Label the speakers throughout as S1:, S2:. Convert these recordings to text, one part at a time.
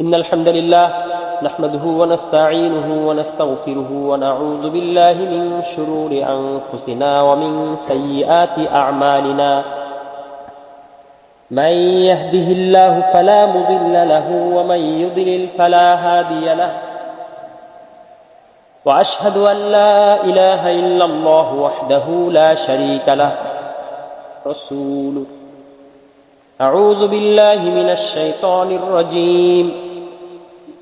S1: إن الحمد لله نحمده ونستعينه ونستغفره ونعوذ بالله من شرور أنفسنا ومن سيئات أعمالنا من يهده الله فلا مضل له ومن يضلل فلا هادي له وأشهد أن لا إله إلا الله وحده لا شريك له رسوله أعوذ بالله من الشيطان الرجيم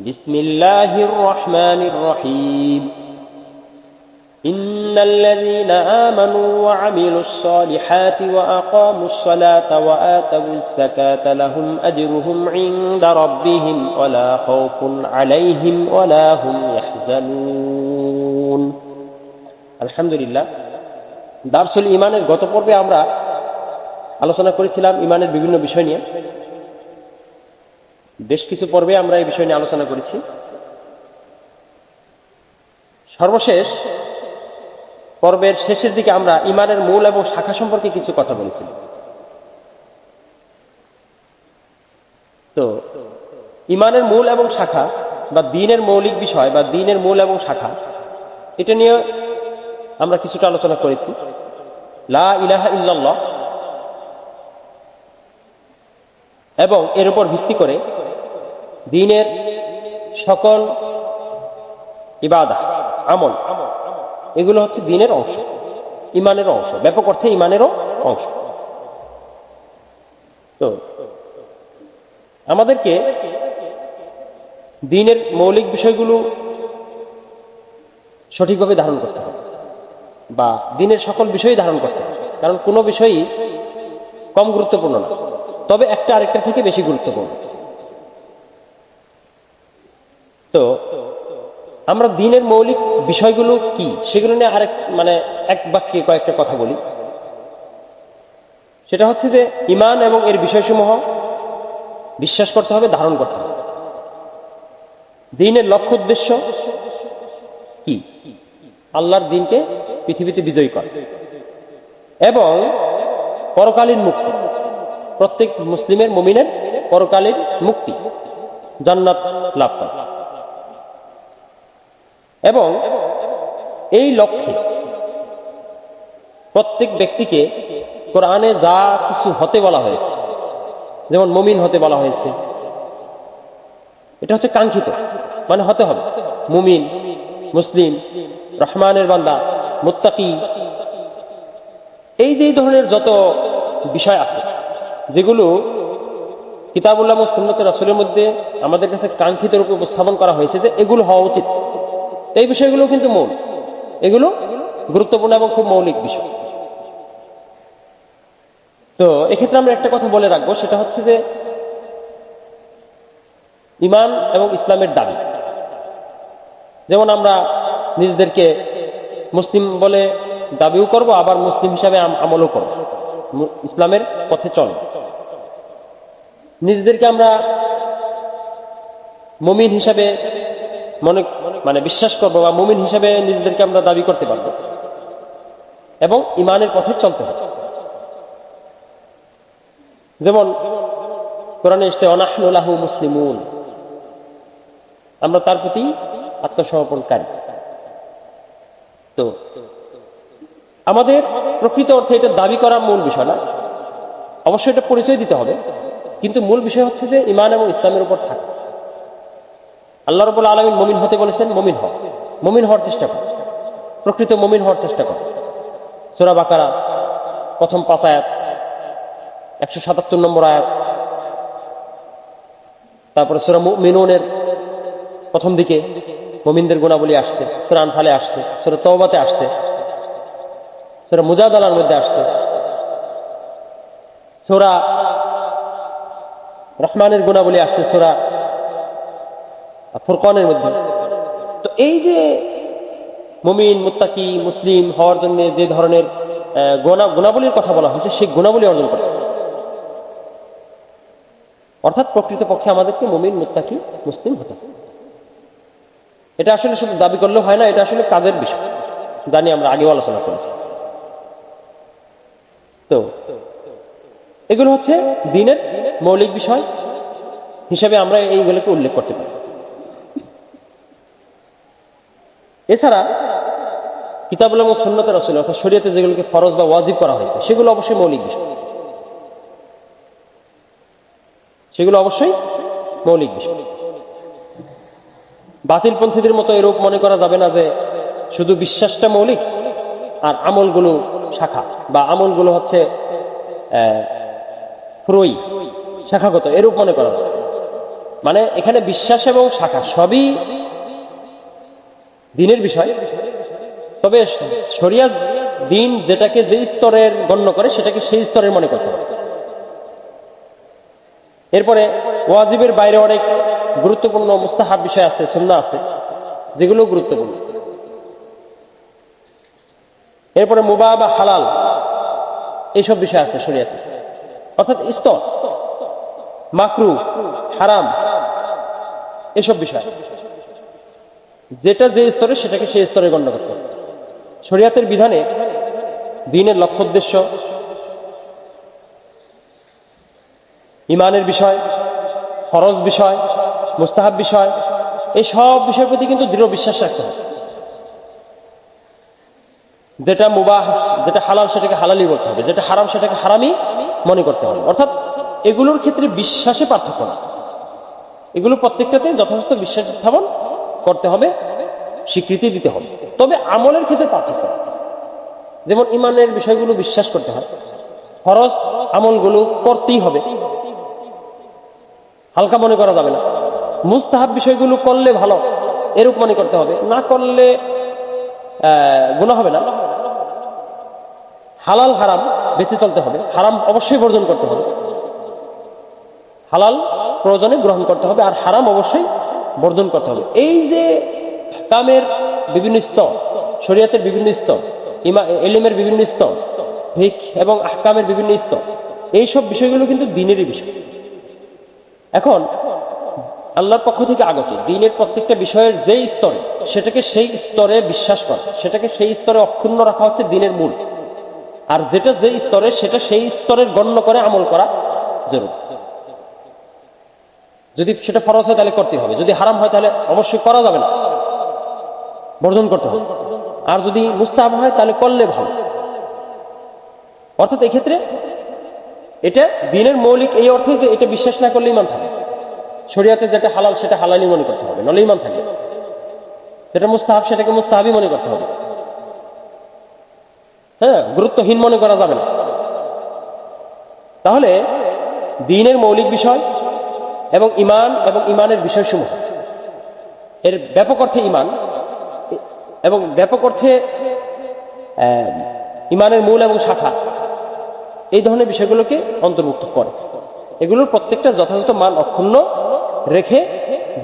S1: بسم الله الرحمن الرحيم إن الذين آمنوا وعملوا الصالحات وأقاموا الصلاة وآتوا الزكاة لهم أجرهم عند ربهم ولا خوف عليهم ولا هم يحزنون الحمد لله দারসুল ঈমানের গত পর্বে আমরা আলোচনা করেছিলাম ঈমানের বিভিন্ন বিষয় নিয়ে। বেশ কিছু পর্বে আমরা এই বিষয় নিয়ে আলোচনা করেছি। সর্বশেষ পর্বের শেষের দিকে আমরা ঈমানের মূল এবং শাখা সম্পর্কে কিছু কথা বলেছি। তো ঈমানের মূল এবং শাখা বা দ্বীনের মৌলিক বিষয় বা দ্বীনের মূল এবং শাখা, এটা নিয়ে আমরা কিছুটা আলোচনা করেছি। লা ইলাহা ইল্লাল্লাহ এবং এর উপর ভিত্তি করে দ্বীনের সকল ইবাদত আমল, এগুলো হচ্ছে দ্বীনের অংশ, ঈমানের অংশ, ব্যাপক অর্থে ঈমানেরও অংশ। তো আমাদেরকে দ্বীনের মৌলিক বিষয়গুলো সঠিকভাবে ধারণ করতে হবে বা দ্বীনের সকল বিষয়ই ধারণ করতে হবে, কারণ কোনো বিষয়ই কম গুরুত্বপূর্ণ না, তবে একটা আরেকটা থেকে বেশি গুরুত্বপূর্ণ। তো আমরা দ্বীনের মৌলিক বিষয়গুলো কি সেগুলো নিয়ে এক বাক্যে কয়েকটা কথা বলি। সেটা হচ্ছে যে ঈমান এবং এর বিষয়সমূহ বিশ্বাস করতে হবে, ধারণ করতে হবে। দ্বীনের লক্ষ্য উদ্দেশ্য কি? আল্লাহর দ্বীনকে পৃথিবীতে বিজয়ী করা এবং পরকালীন মুক্তি, প্রত্যেক মুসলিমের মুমিনের পরকালীন মুক্তি, জান্নাত লাভ করা। এবং এই লক্ষ্যে প্রত্যেক ব্যক্তিকে কোরআনে যা কিছু হতে বলা হয়েছে, যেমন মুমিন হতে বলা হয়েছে, এটা হচ্ছে কাঙ্ক্ষিত, মানে হতে হবে মুমিন, মুসলিম, রহমানের বান্দা, মুত্তাকি, এই যে ধরনের যত বিষয় আছে যেগুলো কিতাবুল্লাহ ও সুন্নতে রাসূলের মধ্যে আমাদের কাছে কাঙ্ক্ষিত রূপে উপস্থাপন করা হয়েছে যে এগুলো হওয়া উচিত, এই বিষয়গুলো কিন্তু মূল, এগুলো গুরুত্বপূর্ণ এবং খুব মৌলিক বিষয়। তো এক্ষেত্রে আমরা একটা কথা বলে রাখবো, সেটা হচ্ছে যে ঈমান এবং ইসলামের দাবি, যেমন আমরা নিজেদেরকে মুসলিম বলে দাবিও করব, আবার মুসলিম হিসাবে আমলও করব, ইসলামের পথে চলব। নিজেদেরকে আমরা মুমিন হিসাবে বিশ্বাস করব বা মুমিন হিসাবে নিজেদেরকে আমরা দাবি করতে পারব এবং ঈমানের পথে চলতে হবে। যেমন কোরআনে এসেছে ওয়ানাহনু লাহু মুসলিমুন, আমরা তার প্রতি আত্মসমর্পণকারী। তো আমাদের প্রকৃত অর্থে এটা দাবি করা মূল বিষয় না, অবশ্যই এটা পরিচয় দিতে হবে, কিন্তু মূল বিষয় হচ্ছে যে ঈমান এবং ইসলামের উপর থাকা। আল্লাহ রাব্বুল আলামিন মুমিন হতে বলেছেন, মুমিন হও, মুমিন হওয়ার চেষ্টা করো, প্রকৃত মুমিন হওয়ার চেষ্টা করো। সূরা বাকারা প্রথম 5 আয়াত, 177 নম্বর আয়াত, তারপরে সূরা মুমিনুনের প্রথম দিকে মুমিনদের গুণাবলী আসছে, সূরা আনফালে আসছে, সূরা তাওবাতে আসছে, সূরা মুজাদালার মধ্যে আসছে, সূরা রহমানের গুণাবলী আসছে সূরা ফুরকানের মধ্যে। তো এই যে মুমিন, মুত্তাকি, মুসলিম হওয়ার জন্য যে ধরনের গুণাবলীর কথা বলা হয়েছে, সেই গুণাবলী অর্জন করতে হবে। অর্থাৎ প্রকৃতপক্ষে আমাদেরকে মুমিন, মুত্তাকি, মুসলিম হতে হবে। এটা আসলে শুধু দাবি করলেও হয় না, এটা আসলে কাজের বিষয়, জানি আমরা আগেও আলোচনা করেছি। তো এগুলো হচ্ছে দ্বীনের মৌলিক বিষয় হিসাবে আমরা এইগুলোকে উল্লেখ করতে পারি। এছাড়া কিতাবুল এবং সুন্নতের রাসূল অর্থাৎ শরীয়তে যেগুলোকে ফরজ বা ওয়াজিব করা হয়েছে সেগুলো অবশ্যই মৌলিক বিষয়, সেগুলো অবশ্যই মৌলিক বিষয়। বাতিলপন্থীদের মতো এরূপ মনে করা যাবে না যে শুধু বিশ্বাসটা মৌলিক আর আমলগুলো শাখা, বা আমলগুলো হচ্ছে ফুরুই শাখাগত, এরূপ মনে করা যাবে। মানে এখানে বিশ্বাস এবং শাখা সবই দিনের বিষয়, তবে শরিয়াত দিন যেটাকে যে স্তরের গণ্য করে সেটাকে সেই স্তরের মনে করতে হবে। এরপরে ওয়াজিবের বাইরে অনেক গুরুত্বপূর্ণ মুস্তাহাব বিষয় আছে, সুন্নাহ আছে, যেগুলো গুরুত্বপূর্ণ। এরপরে মুবাহ বা হালাল এইসব বিষয় আছে শরিয়াতে, অর্থাৎ স্তর, মাকরুহ, হারাম, এসব বিষয় যেটা যে স্তরে সেটাকে সেই স্তরে গণ্য করতে হবে। শরিয়াতের বিধানে দ্বীনের লক্ষ্য উদ্দেশ্য, ইমানের বিষয়, ফরজ বিষয়, মুস্তাহাব বিষয়, এই সব বিষয়ের প্রতি কিন্তু দৃঢ় বিশ্বাস রাখতে হবে। যেটা মুবাহ, যেটা হালাল সেটাকে হালালই বলতে হবে, যেটা হারাম সেটাকে হারামই মনে করতে হবে। অর্থাৎ এগুলোর ক্ষেত্রে বিশ্বাসে পার্থক্য না, এগুলো প্রত্যেকটাতে যথাযথ বিশ্বাস স্থাপন করতে হবে, স্বীকৃতি দিতে হবে। তবে আমলের ক্ষেত্রে পার্থক্য আছে। যেমন ইমানের বিষয়গুলো বিশ্বাস করতে হয়, ফরজ আমলগুলো করতেই হবে, হালকা মনে করা যাবে না। মুস্তাহাব বিষয়গুলো করলে ভালো এরূপ মনে করতে হবে, না করলে গুনাহ হবে না। হালাল হারাম বেঁচে চলতে হবে, হারাম অবশ্যই বর্জন করতে হবে, হালাল প্রয়োজনে গ্রহণ করতে হবে, আর হারাম অবশ্যই বর্জন করতে হবে। এই যে আহকামের বিভিন্ন স্তর, শরিয়াতের বিভিন্ন স্তর, ইলমের বিভিন্ন স্তর, ফিকহ এবং আহকামের বিভিন্ন স্তর, এইসব বিষয়গুলো কিন্তু দ্বীনেরই বিষয়। এখন আল্লাহর পক্ষ থেকে আগত দ্বীনের প্রত্যেকটা বিষয়ের যেই স্তরে, সেটাকে সেই স্তরে বিশ্বাস করা, সেটাকে সেই স্তরে অক্ষুণ্ণ রাখা হচ্ছে দ্বীনের মূল। আর যেটা যেই স্তরে সেটা সেই স্তরের গণ্য করে আমল করা জরুরি। যদি সেটা ফরজ হয় তাহলে করতে হবে, যদি হারাম হয় তাহলে অবশ্যই করা যাবে না, বর্জন করতে হবে। আর যদি মুস্তাহাব হয় তাহলে করলে ভালো। অর্থাৎ এক্ষেত্রে এটা দ্বীনের মৌলিক এই অর্থে যে এটা বিশ্বাস না করলে ঈমান থাকে। শরিয়াতে যেটা হালাল সেটা হালালই মনে করতে হবে, নলে ঈমান থাকে। যেটা মুস্তাহাব সেটাকে মুস্তাহাবই মনে করতে হবে, হ্যাঁ, গুরুত্বহীন মনে করা যাবে না। তাহলে দ্বীনের মৌলিক বিষয় এবং ঈমান এবং ঈমানের বিষয়সমূহ, এর ব্যাপক অর্থে ঈমান এবং ব্যাপক অর্থে ঈমানের মূল এবং শাখা, এই ধরনের বিষয়গুলোকে অন্তর্ভুক্ত করে। এগুলোর প্রত্যেকটা যথাযথ মান অক্ষুণ্ণ রেখে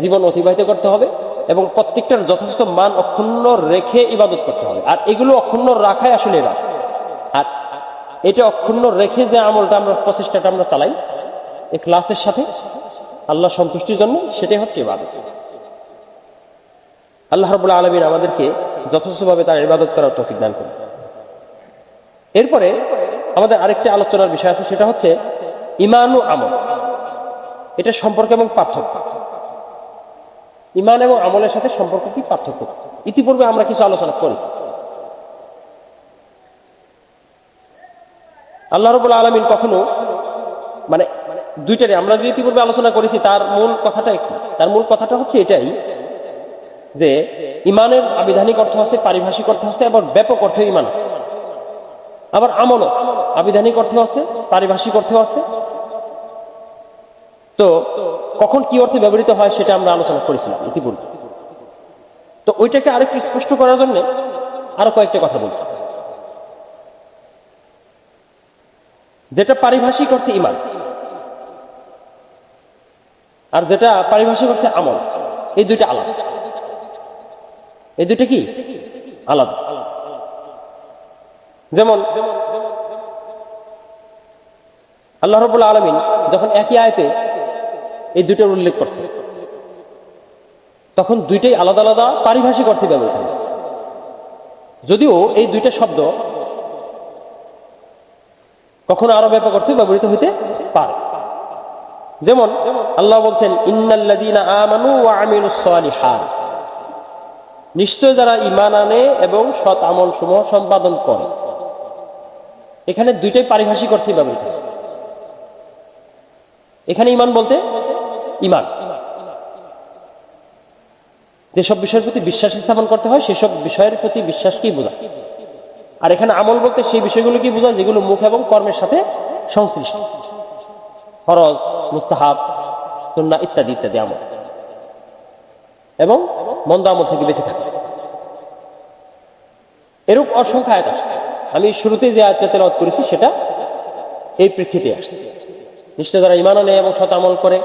S1: জীবন অতিবাহিত করতে হবে এবং প্রত্যেকটার যথাযথ মান অক্ষুণ্ণ রেখে ইবাদত করতে হবে। আর এগুলো অক্ষুণ্ণ রাখাই আসলে ইবাদত। আর এটা অক্ষুণ্ণ রেখে যে আমলটা আমরা, প্রচেষ্টাটা আমরা চালাই ইখলাসের সাথে আল্লাহ সন্তুষ্টির জন্য, সেটাই হচ্ছে ইবাদত। আল্লাহ রাব্বুল আলামিন আমাদেরকে যথাযথভাবে তার ইবাদত করার তৌফিক দান করুন। এরপরে আমাদের আরেকটি আলোচনার বিষয় আছে, সেটা হচ্ছে ঈমান ও আমল, এটা সম্পর্ক এবং পার্থক্য। ঈমান এবং আমলের সাথে সম্পর্ক কি, পার্থক্য। ইতিপূর্বে আমরা কিছু আলোচনা করেছি। আল্লাহ রাব্বুল আলামিন কখনো মানে দুইটারে আমরা যে ইতিপূর্বে আলোচনা করেছি তার মূল কথাটা কি, তার মূল কথাটা হচ্ছে এটাই যে ঈমানের আবিধানিক অর্থ আছে, পারিভাষিক অর্থ আছে, আবার ব্যাপক অর্থে ঈমান আছে। আবার আমলও আবিধানিক অর্থ আছে, পারিভাষিক অর্থ আছে। তো কখন কি অর্থে ব্যবহৃত হয় সেটা আমরা আলোচনা করেছিলাম ইতিপূর্বে। তো ওইটাকে আরেকটু স্পষ্ট করার জন্য আরো কয়েকটা কথা বলছি। যেটা পারিভাষিক অর্থে ঈমান আর যেটা পারিভাষিক অর্থে আমল, এই দুইটা আলাদা। এই দুইটা কি আলাদা। যেমন আল্লাহ রাব্বুল আলামিন যখন একই আয়াতে এই দুইটার উল্লেখ করছে, তখন দুইটাই আলাদা আলাদা পারিভাষিক অর্থে ব্যবহৃত হচ্ছে, যদিও এই দুইটা শব্দ কখনো আরো ব্যাপক অর্থে ব্যবহৃত হইতে পারে। যেমন আল্লাহ বলছেন ইন্নাল্লাযীনা আমানু ওয়া আমিলুস সালিহাত, নিশ্চয় যারা ঈমান আনে এবং সৎ আমল সমূহ সম্পাদন করে। এখানে দুইটাই পারিভাষিক অর্থে ব্যবহৃত হয়েছে। এখানে ঈমান বলতে ঈমান, যেসব বিষয়ের প্রতি বিশ্বাস স্থাপন করতে হয় সেসব বিষয়ের প্রতি বিশ্বাসকেই বোঝায়। আর এখানে আমল বলতে সেই বিষয়গুলো কি বোঝায় যেগুলো মুখ এবং কর্মের সাথে সংশ্লিষ্ট, ফরজ, মুস্তাহাব, সুন্নাহ ইত্যাদি ইত্যাদি আমল, এবং মন্দ আমল থেকে বেঁচে থাকে। এরূপ অসংখ্য আয়াত আসছে। আমি শুরুতে যে আয়াতটা তেলাওয়াত করেছি সেটা এই প্রেক্ষিতে আসছে। নিশ্চয় যারা ঈমান আনে এবং সৎ আমল করে,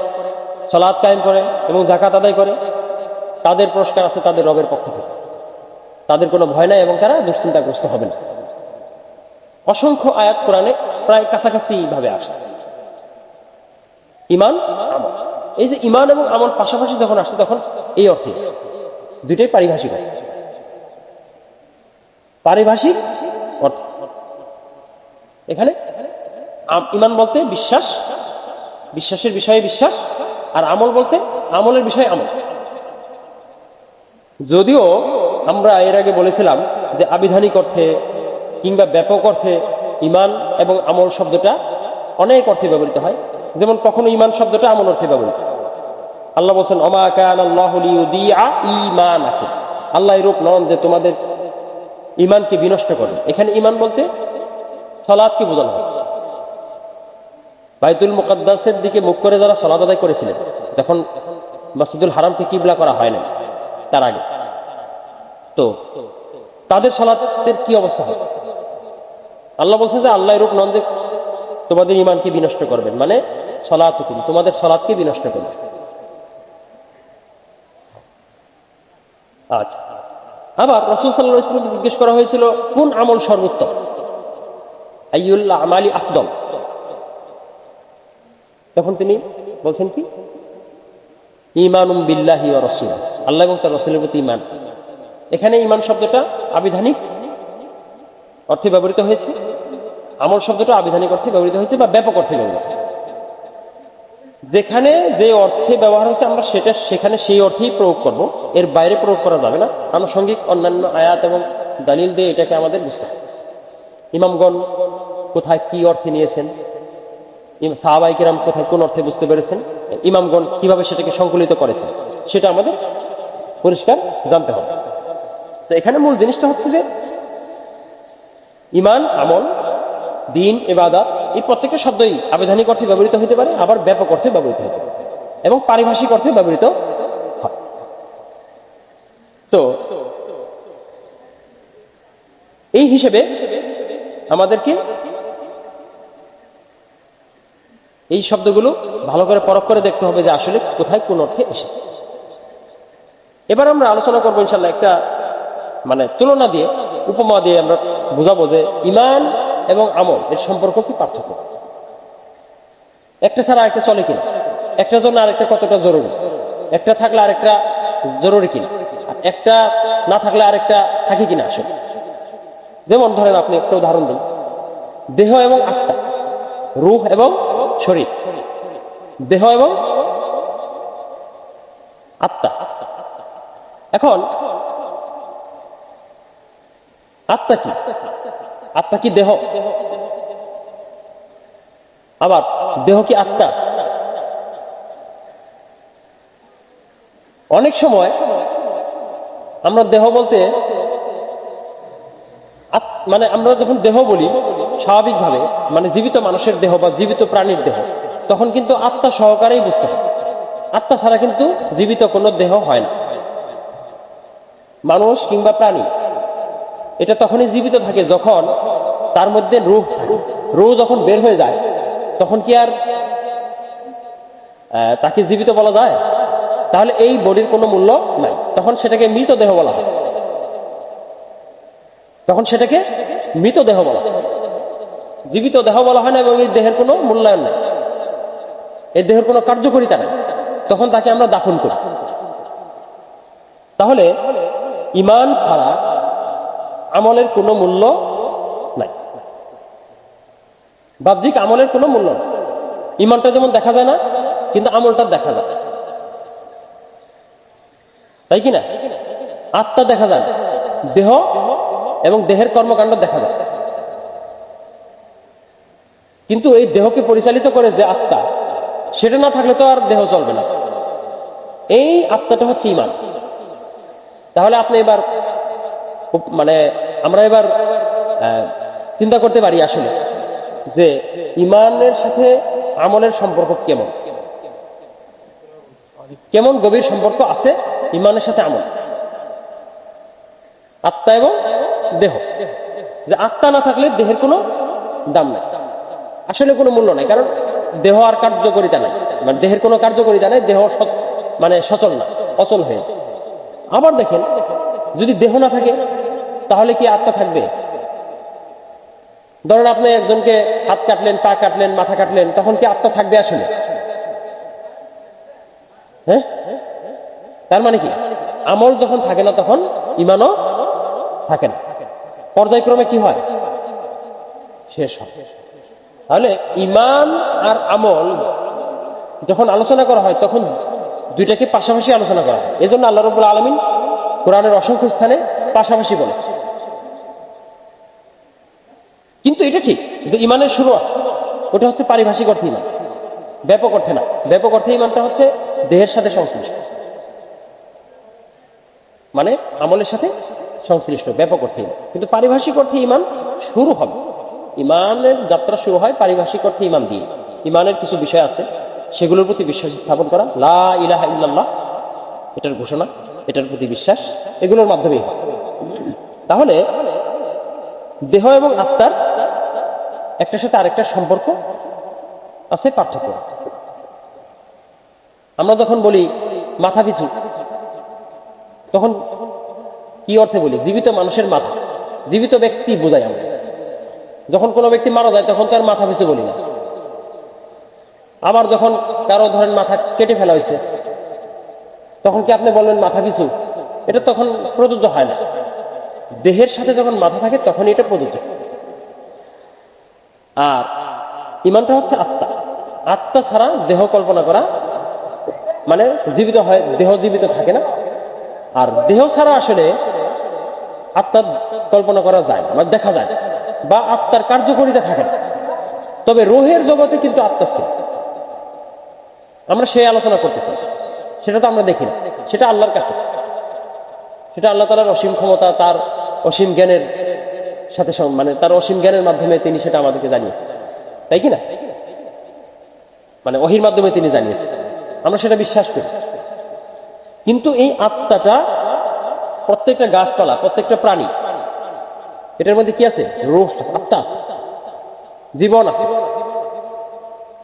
S1: সালাত কায়েম করে এবং যাকাত আদায় করে, তাদের পুরস্কার আছে তাদের রবের পক্ষ থেকে। তাদের কোনো ভয় নাই এবং তারা দুশ্চিন্তাগ্রস্ত হবে না। অসংখ্য আয়াত কোরআনে প্রায় কাছাকাছি ভাবে আসছে। ঈমান, আমল, এই যে ঈমান এবং আমল পাশাপাশি যখন আসছে তখন এই অর্থে দুইটাই পারিভাষিক অর্থ। পারিভাষিক অর্থ এখানে ঈমান বলতে বিশ্বাস, বিশ্বাসের বিষয়ে বিশ্বাস, আর আমল বলতে আমলের বিষয়ে আমল। যদিও আমরা এর আগে বলেছিলাম যে আবিধানিক অর্থে কিংবা ব্যাপক অর্থে ঈমান এবং আমল শব্দটা অনেক অর্থে ব্যবহৃত হয়। যেমন কখনো ঈমান শব্দটা আমল অর্থে ব্যবহৃত। আল্লাহ বলছেন ওমা কানাল্লাহু লিইউদিআ ঈমানাকুম, আল্লাহ এরূপ নন যে তোমাদের ঈমানকে বিনষ্ট করে। এখানে ঈমান বলতে সালাতকে বোঝানো হয়েছে। বাইতুল মুকাদ্দাসের দিকে মুখ করে যারা সালাত আদায় করেছিলেন, যখন মসজিদুল হারামকে কিবলা করা হয় না তার আগে, তো তাদের সালাতের কি অবস্থা হয়? আল্লাহ বলছেন যে আল্লাহ এরূপ নন যে তোমাদের ঈমানকে বিনষ্ট করবেন, মানে সালাতুকুম, তোমাদের সালাতকে বিনষ্ট করবেন। আচ্ছা, আবার রাসূল সাল্লাল্লাহু আলাইহি ওয়াসাল্লামকে জিজ্ঞেস করা হয়েছিল কোন আমল সর্বোত্তম, আইয়ুল আমালি আফদল, তখন তিনি বলছেন কি ঈমানুম বিল্লাহি ওয়া রাসূলিহি, আল্লাহ এবং তার রাসূলের প্রতি ঈমান। এখানে ঈমান শব্দটা আবিধানিক অর্থে ব্যবহৃত হয়েছে, আমল শব্দটা আবিধানিক অর্থে ব্যবহৃত হয়েছে বা ব্যাপক অর্থে ব্যবহৃত হয়েছে। যেখানে যে অর্থে ব্যবহার হয়েছে আমরা সেখানে সেই অর্থেই প্রয়োগ করব, এর বাইরে প্রয়োগ করা যাবে না। আনুষঙ্গিক অন্যান্য আয়াত এবং দালিল দিয়ে এটাকে আমাদের বুঝতে হবে। ইমামগণ কোথায় কি অর্থে নিয়েছেন, সাহাবায়ে কিরাম কোথায় কোন অর্থে বুঝতে পেরেছেন, ইমামগণ কিভাবে সেটাকে সংকলিত করেছেন, সেটা আমাদের পরিষ্কার জানতে হবে। তো এখানে মূল জিনিসটা হচ্ছে যে ঈমান, আমল, দ্বীন, ইবাদত, এই প্রত্যেকটা শব্দই আবিধানিক অর্থে ব্যবহৃত হতে পারে, আবার ব্যাপক অর্থে ব্যবহৃত হতে পারে এবং পারিভাষিক অর্থে ব্যবহৃত হয়। তো এই হিসেবে আমাদেরকে এই শব্দগুলো ভালো করে পরখ করে দেখতে হবে যে আসলে কোথায় কোন অর্থে এসেছে। এবার আমরা আলোচনা করবো ইনশাআল্লাহ একটা মানে তুলনা দিয়ে, উপমা দিয়ে আমরা বুঝাবো যে ঈমান এবং আমল এর সম্পর্ক কি, পার্থক্য, একটা ছাড়া আরেকটা চলে কিনা, একটার জন্য আরেকটা কতটা জরুরি, একটা থাকলে আরেকটা জরুরি কিনা, একটা না থাকলে আরেকটা থাকে কিনা আসলে। যেমন ধরেন আপনি একটা উদাহরণ দিন, দেহ এবং আত্মা, রূহ এবং শরীর, দেহ এবং আত্মা। এখন আত্মা কি? আত্মা কি দেহ? আবার দেহ কি আত্মা? অনেক সময় আমরা দেহ বলতে মানে আমরা যখন দেহ বলি স্বাভাবিকভাবে মানে জীবিত মানুষের দেহ বা জীবিত প্রাণীর দেহ, তখন কিন্তু আত্মা সহকারেই বুঝতে হয়। আত্মা ছাড়া কিন্তু জীবিত কোনো দেহ হয় না। মানুষ কিংবা প্রাণী এটা তখনই জীবিত থাকে যখন তার মধ্যে রূহ থাকে। রূহ যখন বের হয়ে যায় তখন কি আর তাকে জীবিত বলা যায়? তাহলে এই বডির কোনো মূল্য নাই, তখন সেটাকে মৃতদেহ বলা হয়। তখন সেটাকে মৃতদেহ বলা হয়, জীবিত দেহ বলা হয় না। এবং এই দেহের কোনো মূল্যায়ন নাই, এই দেহের কোনো কার্যকারিতা নেই, তখন তাকে আমরা দাফন করি। তাহলে ঈমান ছাড়া আমলের কোনো মূল্য নাই, বাহ্যিক আমলের কোনো মূল্য নেই। ঈমানটা যেমন দেখা যায় না, কিন্তু আমলটা দেখা যায়, তাই কিনা? আত্মা দেখা যায়, দেহ এবং দেহের কর্মকাণ্ড দেখা যায়, কিন্তু এই দেহকে পরিচালিত করে যে আত্মা, সেটা না থাকলে তো আর দেহ চলবে না। এই আত্মাটা হচ্ছে ঈমান। তাহলে আপনি এবার আমরা এবার চিন্তা করতে পারি আসলে যে ঈমানের সাথে আমলের সম্পর্ক কেমন, কেমন গভীর সম্পর্ক আছে ঈমানের সাথে আমল, আত্মা এবং দেহ। যে আত্মা না থাকলে দেহের কোনো দাম নাই, আসলে কোনো মূল্য নাই, কারণ দেহ আর কার্যকরিতা নাই, দেহের কোনো কার্যকরিতা নাই, দেহ সচল না, অচল হয়ে। আবার দেখেন, যদি দেহ না থাকে তাহলে কি আত্মা থাকবে? ধরেন আপনি একজনকে হাত কাটলেন, পা কাটলেন, মাথা কাটলেন, তখন কি আত্মা থাকবে আসলে? হ্যাঁ, তার মানে কি আমল যখন থাকে না তখন ঈমানও থাকে না, পর্যায়ক্রমে কি হয়? শেষ হয়। তাহলে ঈমান আর আমল যখন আলোচনা করা হয় তখন দুইটাকে পাশাপাশি আলোচনা করা হয়। এজন্য আল্লাহ রাব্বুল আলামিন কোরআনের অসংখ্য স্থানে পাশাপাশি বলেছে। কিন্তু এটা ঠিক যে ঈমানের শুরু আছে, ওটা হচ্ছে পারিভাষিক অর্থে ঈমান, ব্যাপক অর্থে না। ব্যাপক অর্থে ঈমানটা হচ্ছে দেহের সাথে সংশ্লিষ্ট, মানে আমলের সাথে সংশ্লিষ্ট, ব্যাপক অর্থে ঈমান। কিন্তু পারিভাষিক অর্থে ঈমান শুরু হবে, ঈমানের যাত্রা শুরু হয় পারিভাষিক অর্থে ঈমান দিয়ে। ঈমানের কিছু বিষয় আছে, সেগুলোর প্রতি বিশ্বাস স্থাপন করা, লা ইলাহা ইল্লাল্লাহ এটার ঘোষণা, এটার প্রতি বিশ্বাস, এগুলোর মাধ্যমেই হয়। তাহলে দেহ এবং আত্মার একটার সাথে আরেকটার সম্পর্ক আছে, পার্থক্য আছে। আমরা যখন বলি মাথা পিছু, তখন কি অর্থে বলি? জীবিত মানুষের মাথা, জীবিত ব্যক্তি বোঝাই আমরা। যখন কোনো ব্যক্তি মারা যায় তখন তার মাথা পিছু বলি না। আবার যখন কারো ধরেন মাথা কেটে ফেলা হয়েছে, তখন কি আপনি বলবেন মাথা পিছু? এটা তখন প্রযোজ্য হয় না। দেহের সাথে যখন মাথা থাকে তখন এটা প্রযোজ্য। আর ঈমানটা হচ্ছে আত্মা। আত্মা ছাড়া দেহ কল্পনা করা মানে জীবিত হয়, দেহ জীবিত থাকে না। আর দেহ ছাড়া আসলে আত্মার কল্পনা করা যায় না, দেখা যায় না, বা আত্মার কার্যকরিতা থাকে না। তবে রূহের জগতে কিন্তু আত্মা ছিল, আমরা সেই আলোচনা করতেছি, সেটা তো আমরা দেখি না, সেটা আল্লাহর কাছে, সেটা আল্লাহ তাআলার অসীম ক্ষমতা, তার অসীম জ্ঞানের সাথে তার অসীম জ্ঞানের মাধ্যমে তিনি সেটা আমাদেরকে জানিয়েছেন, তাই কি না? ওহীর মাধ্যমে তিনি জানিয়েছেন, আমরা সেটা বিশ্বাস করি। কিন্তু এই আত্মাটা প্রত্যেকটা গাছপালা, প্রত্যেকটা প্রাণী, এটার মধ্যে কি আছে? রূহ আছে, আত্মা আছে, জীবন আছে।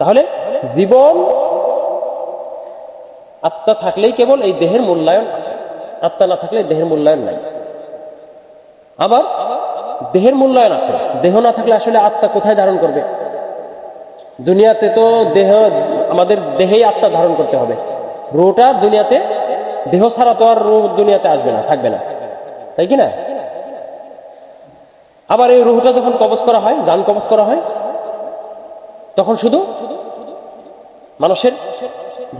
S1: তাহলে জীবন আত্মা থাকলেই কেবল এই দেহের মূল্যায়ন আছে, আত্মা না থাকলে দেহের মূল্যায়ন নাই। আবার দেহের মূল্যায়ন আছে, দেহ না থাকলে আসলে আত্মা কোথায় ধারণ করবে? দুনিয়াতে তো দেহ, আমাদের দেহেই আত্মা ধারণ করতে হবে। রূহটা দুনিয়াতে, দেহ ছাড়া তো আর রূহ দুনিয়াতে আসবে না, থাকবে না, তাই কি না? আবার এই রূহটা যখন কবজ করা হয়, জান কবজ করা হয়, তখন শুধু মানুষের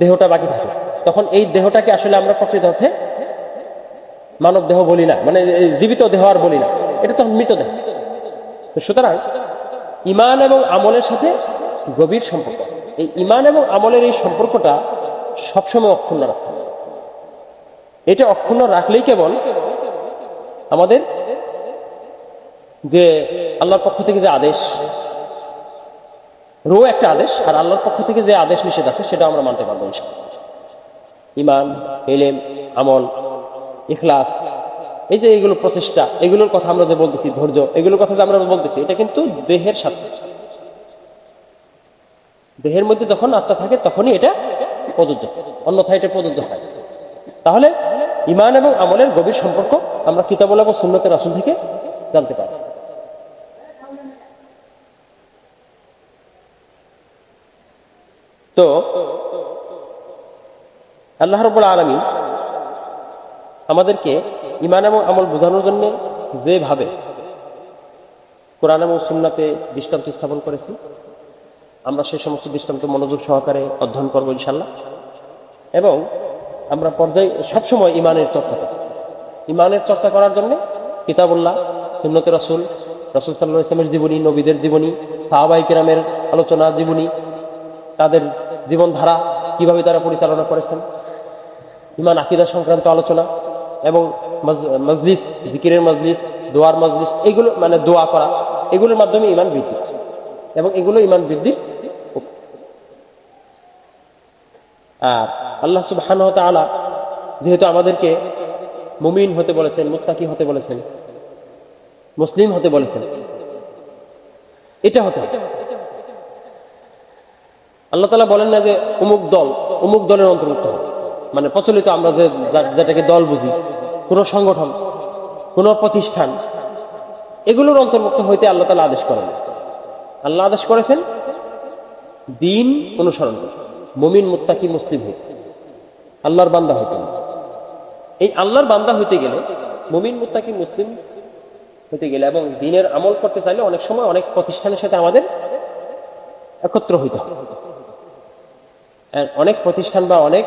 S1: দেহটা বাকি থাকে। তখন এই দেহটাকে আসলে আমরা প্রকৃত অর্থে মানব দেহ বলি না, জীবিত দেহ আর বলি না, এটা তখন মৃতদেহ। সুতরাং ঈমান এবং আমলের সাথে গভীর সম্পর্ক আছে। এই ঈমান এবং আমলের এই সম্পর্কটা সবসময় অক্ষুণ্ণ রাখতে হবে। এটা অক্ষুণ্ণ রাখলেই কেবল আমাদের যে আল্লাহর পক্ষ থেকে যে আদেশ, রূহ একটা আদেশ, আর আল্লাহর পক্ষ থেকে যে আদেশ নিষেধ আছে সেটা আমরা মানতে পারবো ইনশাআল্লাহ। ঈমান, ইলম, আমল, ইখলাস, এই যে এগুলো প্রচেষ্টা, এগুলোর কথা আমরা যে বলতেছি, ধৈর্য, এগুলোর কথা যে আমরা বলতেছি, এটা কিন্তু দেহের সাথে, দেহের মধ্যে যখন আত্মা থাকে তখনই এটা প্রযোজ্য, অন্যথায় এটা প্রযোজ্য হয়। তাহলে ঈমান এবং আমলের গভীর সম্পর্ক আমরা কিতাবুল্লাহ এবং সুন্নতে রাসূল থেকে জানতে পারি। তো আল্লাহ রাব্বুল আলামিন আমাদেরকে ঈমান এবং আমল বোঝানোর জন্য যেভাবে কোরআন এবং সুন্নাতে দৃষ্টান্ত স্থাপন করেছে, আমরা সেই সমস্ত দৃষ্টান্ত মনোযোগ সহকারে অধ্যয়ন করবো ইনশাল্লাহ। এবং আমরা পর্যায়ে সবসময় ইমানের চর্চা করি। ইমানের চর্চা করার জন্য কিতাবুল্লাহ, সুন্নতে রাসূল, রাসূল সাল্লাল্লাহু আলাইহি ওয়াসাল্লামের জীবনী, নবীদের জীবনী, সাহাবায়ে কেরামের আলোচনা, জীবনী, তাদের জীবনধারা কিভাবে তারা পরিচালনা করেছেন, ইমান আকীদা সংক্রান্ত আলোচনা এবং মজলিস, জিকিরের মজলিস, দোয়ার মজলিস, এগুলো মানে দোয়া করা, এগুলোর মাধ্যমে ইমান বৃদ্ধি এবং এগুলো ইমান বৃদ্ধির। আর আল্লাহ সুবহানাহু ওয়া তাআলা যেহেতু আমাদেরকে মুমিন হতে বলেছেন, মুত্তাকি হতে বলেছেন, মুসলিম হতে বলেছেন, এটা হতে হবে। আল্লাহ তাআলা বলেন না যে অমুক দলের অন্তর্ভুক্ত হবে, মানে প্রচলিত আমরা যেটাকে দল বুঝি, কোন সংগঠন, কোন প্রতিষ্ঠান, এগুলোর অন্তর্ভুক্ত হইতে আল্লাহ তাআলা আদেশ করেন। আল্লাহ আদেশ করেছেন দ্বীন অনুসরণ করতে, মুমিন মুত্তাকি মুসলিম হইতে, আল্লাহর বান্দা হইতে। এই আল্লাহর বান্দা হইতে গেলে, মুমিন মুত্তাকি মুসলিম হইতে গেলে এবং দ্বীনের আমল করতে চাইলে অনেক সময় অনেক প্রতিষ্ঠানের সাথে আমাদের একত্র হইতে হবে। অনেক প্রতিষ্ঠান বা অনেক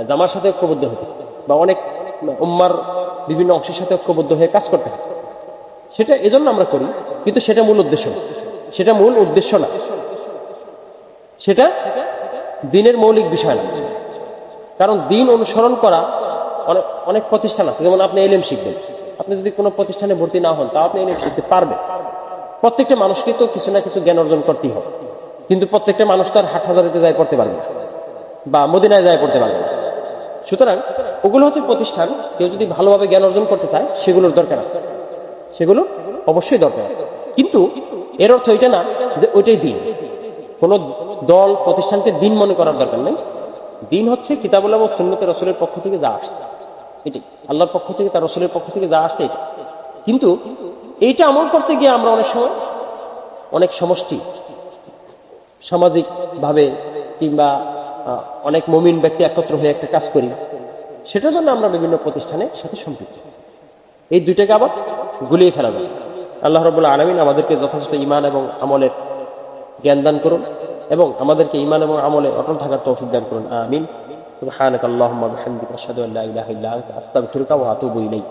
S1: জামার সাথে ঐক্যবদ্ধ হতে, বা অনেক উম্মার বিভিন্ন অংশের সাথে ঐক্যবদ্ধ হয়ে কাজ করতে হবে। সেটা এজন্য আমরা করি, কিন্তু সেটা মূল উদ্দেশ্য না, সেটা মূল উদ্দেশ্য না, সেটা দ্বীনের মৌলিক বিষয় না। কারণ দ্বীন অনুসরণ করা অনেক প্রতিষ্ঠান আছে। যেমন আপনি ইলম শিখবেন, আপনি যদি কোনো প্রতিষ্ঠানে ভর্তি না হন তাও আপনি ইলম শিখতে পারবেন। প্রত্যেকটা মানুষকে তো কিছু না কিছু জ্ঞান অর্জন করতেই হবে, কিন্তু প্রত্যেকটা মানুষ তো আর হাটহাজারিতে যায় পড়তে পারবে না, বা মদিনায় যায় পড়তে পারবে না। সুতরাং ওগুলো হচ্ছে প্রতিষ্ঠান, কেউ যদি ভালোভাবে জ্ঞান অর্জন করতে চায় সেগুলোর দরকার আছে, সেগুলো অবশ্যই দরকার আছে। কিন্তু এর অর্থ এটা না যে ওইটাই দ্বীন। কোন দল প্রতিষ্ঠানকে দ্বীন মনে করার দরকার নেই। দ্বীন হচ্ছে কিতাবুল্লাহ ও সুন্নতে রাসূলের পক্ষ থেকে যা আসছে, এটাই আল্লাহর পক্ষ থেকে, তার রাসূলের পক্ষ থেকে যা আসছে এটা। কিন্তু এইটা আমল করতে গিয়ে আমরা অনেক সময় অনেক সমষ্টি, সামাজিক ভাবে কিংবা অনেক মুমিন ব্যক্তি একত্র হয়ে একটা কাজ করি, সেটার জন্য আমরা বিভিন্ন প্রতিষ্ঠানের সাথে সম্পৃক্ত। এই দুইটাকে আবার গুলিয়ে ফেলা যায়। আল্লাহ রাব্বুল আলামিন আমাদেরকে যথাযথ ঈমান এবং আমলের জ্ঞান দান করুন এবং আমাদেরকে ঈমান এবং আমলে অটল থাকার তৌফিক দান করুন। আমিন। সুবহানাকাল্লাহুম্মা ওয়া বিহামদিকা আশহাদু আল্লা ইলাহা ইল্লা আনতা আস্তাগফিরুকা ওয়া আতুবু ইলাইক।